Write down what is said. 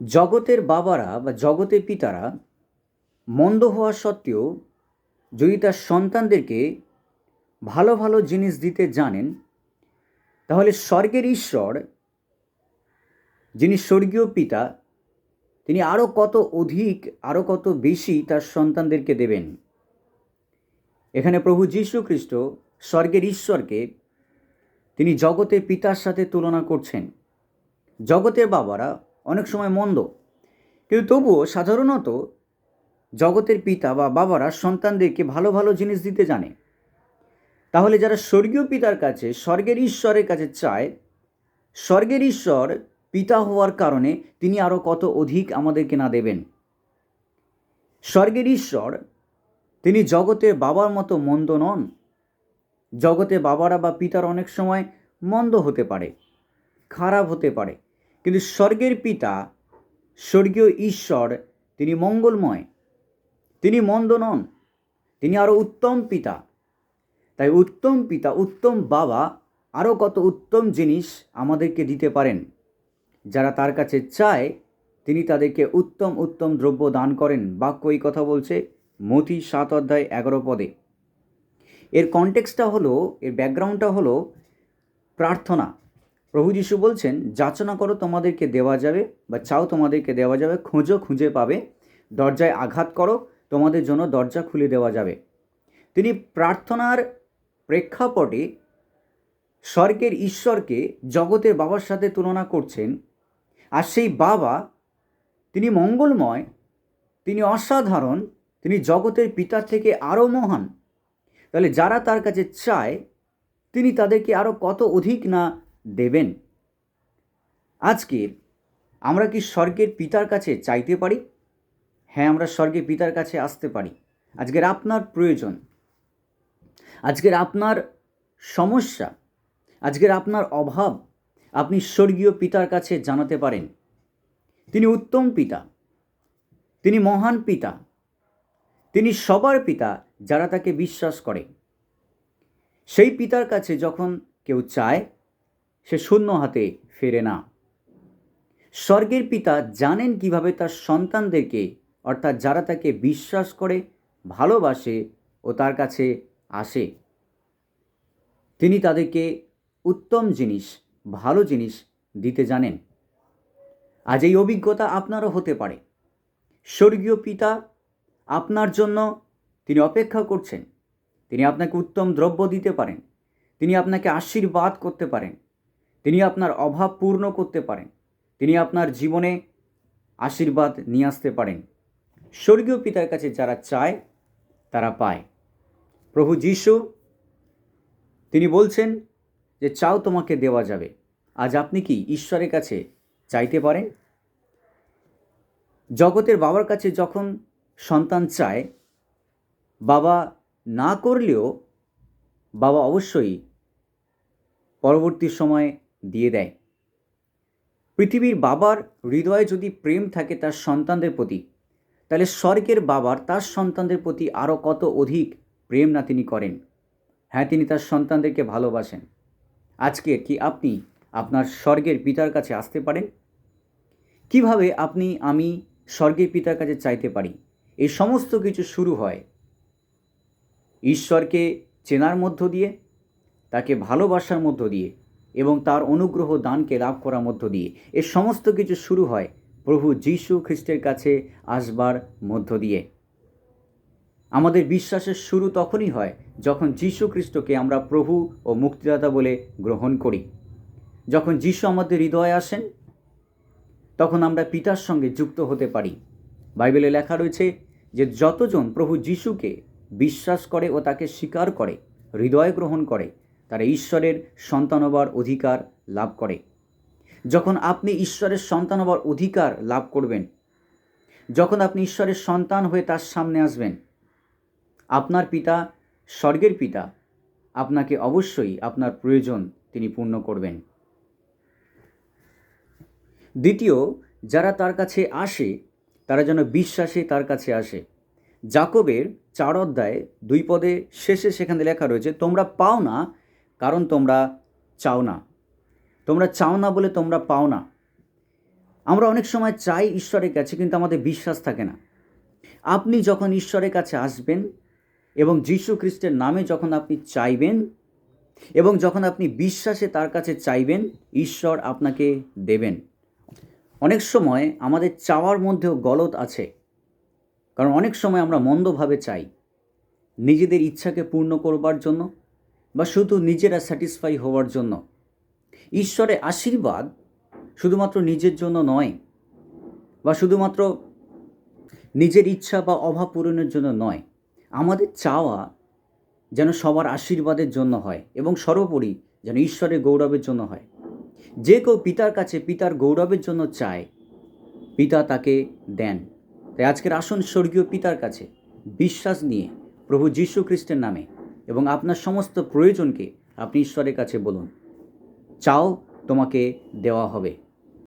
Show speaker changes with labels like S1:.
S1: জগতের বাবারা বা জগতের পিতারা মন্দ হওয়া সত্ত্বেও যদি তার সন্তানদেরকে ভালো ভালো জিনিস দিতে জানেন, তাহলে স্বর্গের ঈশ্বর, যিনি স্বর্গীয় পিতা, তিনি আরও কত অধিক, আরও কত বেশি তার সন্তানদেরকে দেবেন। এখানে প্রভু যীশু খ্রিস্ট স্বর্গের ঈশ্বরকে তিনি জগতের পিতার সাথে তুলনা করছেন। জগতের বাবারা অনেক সময় মন্দ, কিন্তু তবুও সাধারণত জগতের পিতা বা বাবারা সন্তানদেরকে ভালো ভালো জিনিস দিতে জানে। তাহলে যারা স্বর্গীয় পিতার কাছে, স্বর্গের ঈশ্বরের কাছে চায়, স্বর্গের ঈশ্বর পিতা হওয়ার কারণে তিনি আরও কত অধিক আমাদেরকে না দেবেন। স্বর্গের ঈশ্বর তিনি জগতের বাবার মতো মন্দ নন। জগতে বাবারা বা পিতার অনেক সময় মন্দ হতে পারে, খারাপ হতে পারে, কিন্তু স্বর্গের পিতা, স্বর্গীয় ঈশ্বর, তিনি মঙ্গলময়, তিনি মন্দ নন, তিনি আরও উত্তম পিতা। তাই উত্তম পিতা, উত্তম বাবা আরও কত উত্তম জিনিস আমাদেরকে দিতে পারেন। যারা তার কাছে চায় তিনি তাদেরকে উত্তম উত্তম দ্রব্য দান করেন। বাক্য এই কথা বলছে মথি 7:11 এর কনটেক্সটটা হলো, এর ব্যাকগ্রাউন্ডটা হলো প্রার্থনা। প্রভু যীশু বলছেন, যাচনা করো তোমাদেরকে দেওয়া যাবে, বা চাও তোমাদেরকে দেওয়া যাবে, খোঁজো খুঁজে পাবে, দরজায় আঘাত করো তোমাদের জন্য দরজা খুলে দেওয়া যাবে। তিনি প্রার্থনার প্রেক্ষাপটে স্বর্গের ঈশ্বরকে জগতের বাবার সাথে তুলনা করছেন। আর সেই বাবা তিনি মঙ্গলময়, তিনি অসাধারণ, তিনি জগতের পিতার থেকে আরও মহান। তাহলে যারা তার কাছে চায় তিনি তাদেরকে আরও কত অধিক না দেবেন। আজকের আমরা কি স্বর্গের পিতার কাছে চাইতে পারি? হ্যাঁ, আমরা স্বর্গের পিতার কাছে আসতে পারি। আজকের আপনার প্রয়োজন, আজকের আপনার সমস্যা, আজকের আপনার অভাব আপনি স্বর্গীয় পিতার কাছে জানাতে পারেন। তিনি উত্তম পিতা, তিনি মহান পিতা, তিনি সবার পিতা যারা তাকে বিশ্বাস করে। সেই পিতার কাছে যখন কেউ চায় সে শূন্য হাতে ফেরে না। স্বর্গের পিতা জানেন কিভাবে তার সন্তানদেরকে, অর্থাৎ যারা তাকে বিশ্বাস করে, ভালোবাসে ও তার কাছে আসে, তিনি তাদেরকে উত্তম জিনিস, ভালো জিনিস দিতে জানেন। আজ এই অভিজ্ঞতা আপনারও হতে পারে। স্বর্গীয় পিতা আপনার জন্য তিনি অপেক্ষা করছেন। তিনি আপনাকে উত্তম দ্রব্য দিতে পারেন, তিনি আপনাকে আশীর্বাদ করতে পারেন, তিনি আপনার অভাব পূর্ণ করতে পারেন, তিনি আপনার জীবনে আশীর্বাদ নিয়ে আসতে পারেন। স্বর্গীয় পিতার কাছে যারা চায় তারা পায়। প্রভু যীশু তিনি বলছেন যে চাও তোমাকে দেওয়া যাবে। আজ আপনি কি ঈশ্বরের কাছে চাইতে পারেন? জগতের বাবার কাছে যখন সন্তান চায়, বাবা না করলেও বাবা অবশ্যই পরবর্তী সময়ে দিয়ে দেয়। পৃথিবীর বাবার হৃদয়ে যদি প্রেম থাকে তার সন্তানদের প্রতি, তাহলে স্বর্গের বাবার তার সন্তানদের প্রতি আরও কত অধিক প্রেম না তিনি করেন। হ্যাঁ, তিনি তার সন্তানদেরকে ভালোবাসেন। আজকে কি আপনি আপনার স্বর্গের পিতার কাছে আসতে পারেন? কিভাবে আপনি আমি স্বর্গের পিতার কাছে চাইতে পারি? এই সমস্ত কিছু শুরু হয় ঈশ্বরকে চেনার মধ্য দিয়ে, তাকে ভালোবাসার মধ্য দিয়ে এবং তার অনুগ্রহ দানকে লাভ করার মধ্য দিয়ে। এ সমস্ত কিছু শুরু হয় প্রভু যীশু খ্রিস্টের কাছে আসবার মধ্য দিয়ে। আমাদের বিশ্বাসের শুরু তখনই হয় যখন যীশু খ্রিস্টকে আমরা প্রভু ও মুক্তিদাতা বলে গ্রহণ করি। যখন যীশু আমাদের হৃদয়ে আসেন তখন আমরা পিতার সঙ্গে যুক্ত হতে পারি। বাইবেলে লেখা রয়েছে যে যতজন প্রভু যীশুকে বিশ্বাস করে ও তাকে স্বীকার করে, হৃদয়ে গ্রহণ করে, তারা ঈশ্বরের সন্তান হবার অধিকার লাভ করে। যখন আপনি ঈশ্বরের সন্তান হবার অধিকার লাভ করবেন, যখন আপনি ঈশ্বরের সন্তান হয়ে তার সামনে আসবেন, আপনার পিতা, স্বর্গের পিতা আপনাকে অবশ্যই আপনার প্রয়োজন তিনি পূর্ণ করবেন। দ্বিতীয়, যারা তার কাছে আসে তারা যেন বিশ্বাসে তার কাছে আসে। যাকবের 4:2 শেষে সেখানে লেখা রয়েছে, তোমরা পাও না কারণ তোমরা চাও না, তোমরা চাও না বলে তোমরা পাও না। আমরা অনেক সময় চাই ঈশ্বরের কাছে, কিন্তু আমাদের বিশ্বাস থাকে না। আপনি যখন ঈশ্বরের কাছে আসবেন এবং যীশু খ্রিস্টের নামে যখন আপনি চাইবেন এবং যখন আপনি বিশ্বাসে তার কাছে চাইবেন, ঈশ্বর আপনাকে দেবেন। অনেক সময় আমাদের চাওয়ার মধ্যেও গলদ আছে, কারণ অনেক সময় আমরা মন্দভাবে চাই, নিজেদের ইচ্ছাকে পূর্ণ করবার জন্য বা শুধু নিজেরা স্যাটিসফাই হওয়ার জন্য। ঈশ্বরের আশীর্বাদ শুধুমাত্র নিজের জন্য নয়, বা শুধুমাত্র নিজের ইচ্ছা বা অভাব পূরণের জন্য নয়। আমাদের চাওয়া যেন সবার আশীর্বাদের জন্য হয় এবং সর্বোপরি যেন ঈশ্বরের গৌরবের জন্য হয়। যে কেউ পিতার কাছে পিতার গৌরবের জন্য চায়, পিতা তাকে দেন। তাই আজকের আসুন স্বর্গীয় পিতার কাছে বিশ্বাস নিয়ে প্রভু যীশু খ্রিস্টের নামে এবং আপনার সমস্ত প্রয়োজনকে আপনি ঈশ্বরের কাছে বলুন। চাও, তোমাকে দেওয়া হবে।